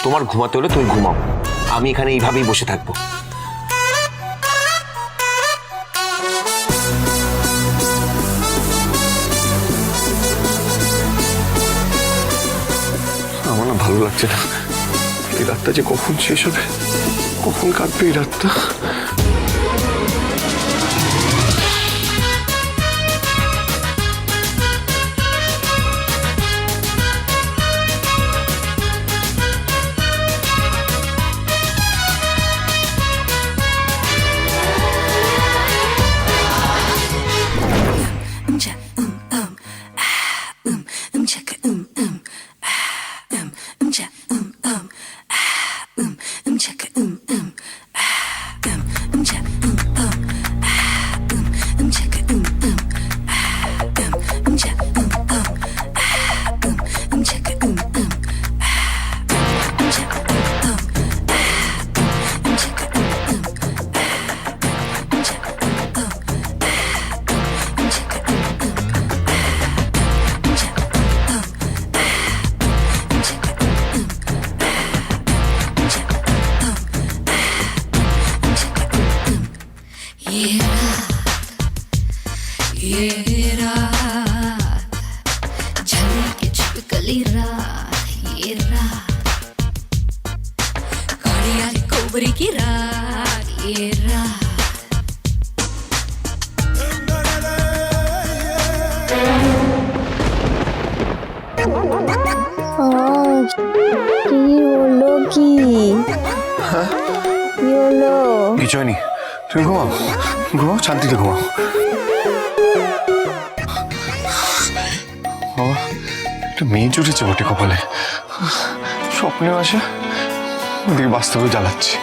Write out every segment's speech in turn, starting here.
তোমার ঘুমাতে হলে তুমি ঘুমাও, আমি এখানে এইভাবেই বসে থাকবো। আমার না ভালো লাগছে না, এই রাতটা যে কখন শেষ হবে, কখন কাটবে এই রাতটা। की रात ये रात কি হলো কি হলো? কিছু হয়নি, তুমি ঘুমাও, ঘুমাও, শান্তিতে ঘুমাও। বাবা, একটা মেয়ে জুটেছে বটে কপালে, স্বপ্নেও আসে, ওদিকে বাস্তবে জ্বালাচ্ছে।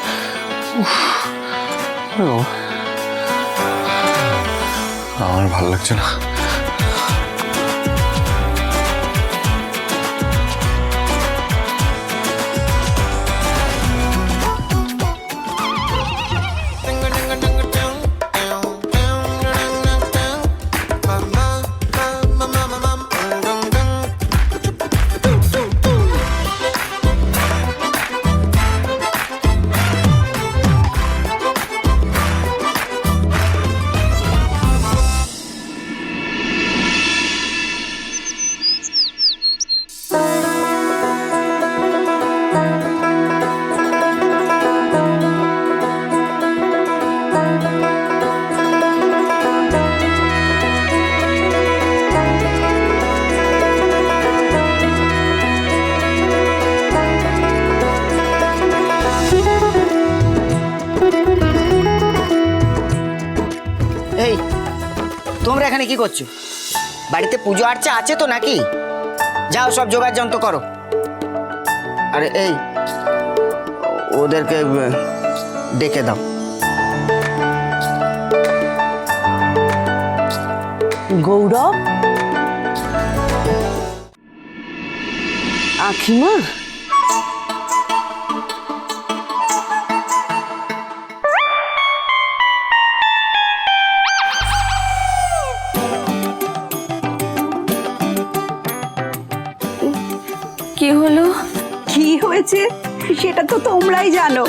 আমার ভালো লাগছে না। এই তোমরা এখানে কি করছো? বাড়িতে পুজো আর্চা আছে তো নাকি? যাও সব জোগাড় যন্ত্র করো। আরে এই ওদেরকে ডেকে দাও। গৌরব, আখিমা, কি হলো? কি হয়েছে সেটা তো তোমরাই জানো।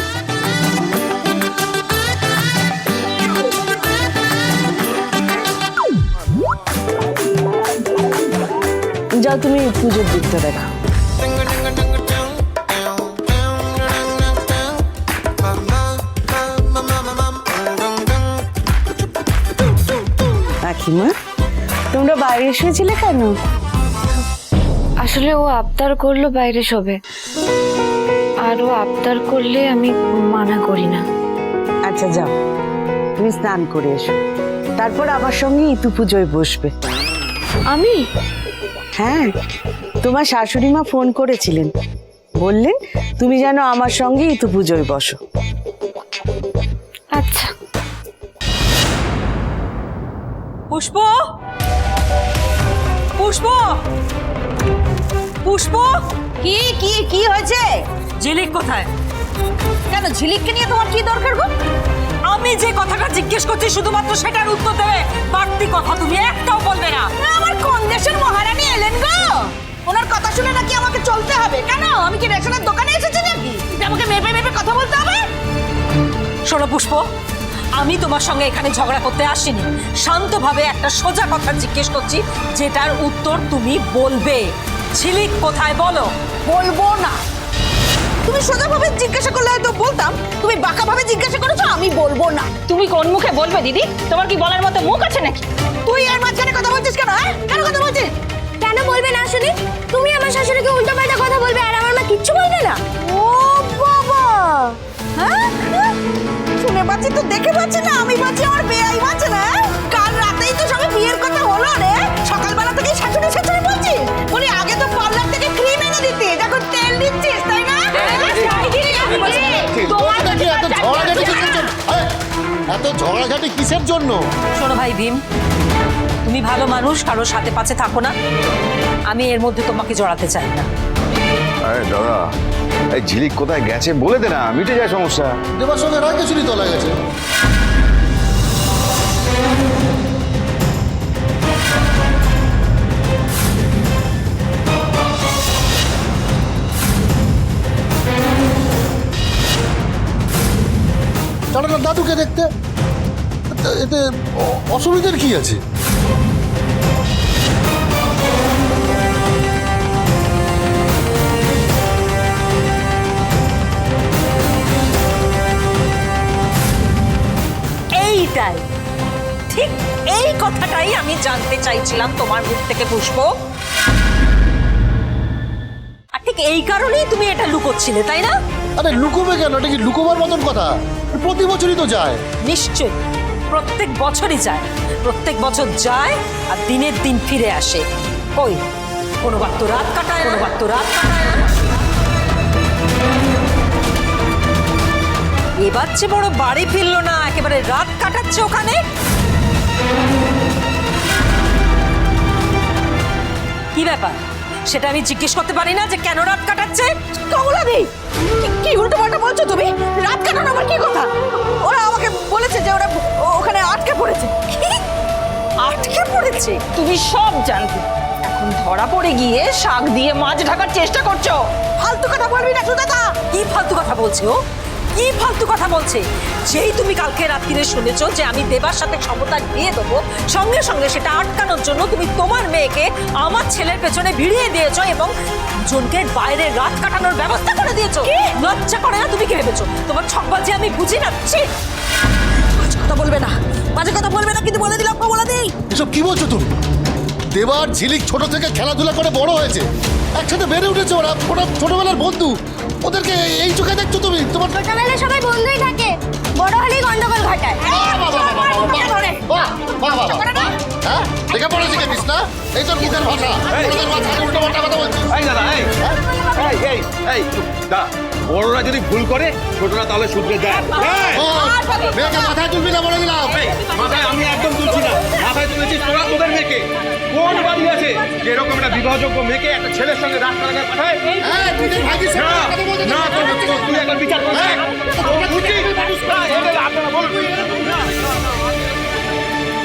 যাও তুমি পুজোর দিকটা দেখো। আখিমা, তোমরা বাইরে এসেছিলে কেন? আসলে ও আবদার করলো বাইরে শোবে, আর ও আবদার করলে আমি মানা করি না। আচ্ছা যাও, তুমি স্নান করে এসো, তারপর আমার সঙ্গে ইতু পুজোয় বসবে। আমি? হ্যাঁ, তোমার শাশুড়ি মা ফোন করেছিলেন, বললেন তুমি যেন আমার সঙ্গে ইতু পুজোয় বসো। আচ্ছা। পুষ্প, পুষ্প, পুষ্প, কি কি কি হয়েছে? ঝিলিক কোথায়? কেন ঝিলিককে নিয়ে তোমার কি দরকার গো? আমি যে কথাটা জিজ্ঞেস করছি শুধুমাত্র সেটার উত্তর দেবে, বাড়তি কথা তুমি একটাও বলবে না। আমার কোন দেশের মহারানী এলেন গো? ওনার কথা শুনে নাকি আমাকে চলতে হবে? কেন আমি কি রেশনের দোকানে এসেছি নাকি? শোনো পুষ্প, আমি তোমার সঙ্গে এখানে ঝগড়া করতে আসিনি, শান্তভাবে একটা সোজা কথা জিজ্ঞেস করছি, যেটার উত্তর তুমি বলবে। ঝিলিক কোথায় বলো। বলবো না। তুমি সোজাভাবে জিজ্ঞাসা করলে হয়তো বলতাম, তুমি বাঁকাভাবে জিজ্ঞাসা করেছো, আমি বলবো না। তুমি কোন মুখে বলবে দিদি? তোমার কি বলার মতো মুখ আছে নাকি? তুই এর মাঝখানে কথা বলছিস কেন? হ্যাঁ, কেন কথা বলছিস? কেন বলবে না শুনি? তুমি আমার শাশুড়িকে উল্টোপাল্টা কথা বলবে আর আমার মা কিচ্ছু বলবে না? ও বাবা, হ্যাঁ শুনে পাচ্ছি তো, দেখে পাচ্ছি না, আমি পাচ্ছি আমার বেআই বাঁচে না। কাল রাতেই তো সবে বিয়ের কথা হলো রে, সকালবেলা থেকে শাশুড়ি শাশুড়ি বলছি। উনি আগে তো পার্লার থেকে ক্রিম এনে দিতে, দেখো তেল দিচ্ছিস, তাই না? এত ঝগড়াঝাটি কিসের জন্য? শোনো ভাই ভীম, তুমি ভালো মানুষ, কারোর সাথে পাশে থাকো না, আমি এর মধ্যে তোমাকে জড়াতে চাই না। আরে দাদা, এই ঝিলিক কোথায় গেছে বলে দে না, মিটে যায় সমস্যা। দেবার সঙ্গে রাগে চুরি তোলা গেছে। চলো না দাদুকে দেখতে, এতে অসুবিধার কি আছে? এইটাই ঠিক, এই কথাটাই আমি জানতে চাইছিলাম তোমার মুখ থেকে পুষ্প। আর ঠিক এই কারণেই তুমি এটা লুকোচ্ছিলে, তাই না? আরে লুকোবে কেন? এটা কি লুকোবার মতন কথা? প্রতি বছরই তো যায়। নিশ্চয়ই, প্রত্যেক বছরই যায়, প্রত্যেক বছর যায় আর দিনের দিন ফিরে আসে। কই, কোনো বার তো রাত কাটায়, কোনো বার তো রাত কাটায় না। এবার যে বড় বাড়ি ফিরলো না, একেবারে রাত কাটাচ্ছে ওখানে। কি ব্যাপার, সেটা আমি জিজ্ঞেস করতে পারি না যে কেন রাত কাটাচ্ছে? কমলা নেই, কি উল্টোপাল্টা বলছো তুমি? রাত কাটানো আবার কি কথা? ওরা আমাকে বলেছে যে ওরা ওখানে আটকে পড়েছে। কি আটকে পড়েছে? তুমি সব জানতে, এখন ধরা পড়ে গিয়ে শাক দিয়ে মাছ ঢাকার চেষ্টা করছো। ফালতু কথা বলবি না সুজাতা। কি ফালতু কথা বলছে ও? কি ফালতু কথা বলছে? যেই তুমি কালকে রাত্রিরে শুনেছো যে আমি দেবার সাথে সমতা দিয়ে দেবো, সঙ্গে সঙ্গে সেটা আটকানোর জন্য তুমি তোমার মেয়েকে আমার ছেলের পেছনে ভিড়িয়ে দিয়েছো এবং জনকে বাইরে রাত কাটানোর ব্যবস্থা করে দিয়েছো। লজ্জা করে না? তুমি কি ভেবেছো তোমার ছকবাজি আমি বুঝি না? বাজে কথা বলবে না, বাজে কথা বলবে না, কিন্তু বলে দিলাম কমলা নেই। এসব কি বলছো তুমি? দেবার ঝিলিক ছোট থেকে খেলাধুলা করে বড় হয়েছে, একসাথে বেড়ে উঠেছে ওরা, ওরা ছোটবেলার বন্ধু। ওদেরকে এই চোখে দেখছো তুমি? তোমার ছোটবেলায় সবাই বন্ধুই থাকে, বড় হলেই গন্ডগোল ঘটায়। দেখে পড়ে শিখেছিস না? এই তোর মুখের ভাষা, ওদের মাথায় উল্টো পাল্টা কথা বলছিস। এই দাদা, এই দা, বড়রা যদি ভুল করে ছোটরা তাহলে শুধরে যায়। মেয়েকে মাথায় তুলবি না বলে দিলাম। মাথায় আমি একদম তুলছি না, মাথায় তুলেছিস তোরা তোদের মেয়েকে। কোন বাড়ি আছে যেরকম একটা বিবাহযোগ্য মেয়েকে একটা ছেলের সঙ্গে রাত কাটাতে পাঠায়? না, তুই একবার বিচার কর।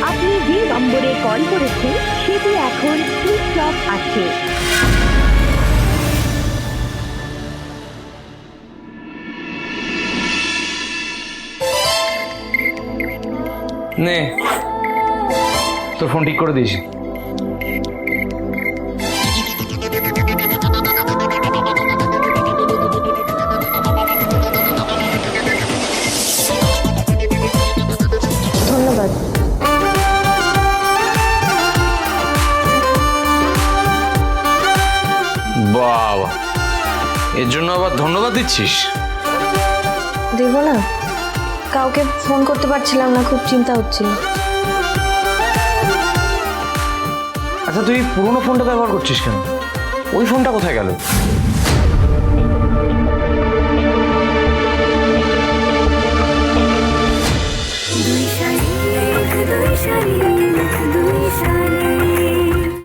আপনি যে নম্বরে কল করেছেন সেটি এখন সুইচ অফ আছে। নে, তোর ফোন ঠিক করে দিয়েছি। ধন্যবাদ। বাবা, এর জন্য আবার ধন্যবাদ দিচ্ছিস? দেব না, কাউকে ফোন করতে পারছিলাম না, খুব চিন্তা হচ্ছিল। আচ্ছা, তুই পুরোনো ফোনটা ব্যবহার করছিস কেন? ওই ফোনটা কোথায় গেল?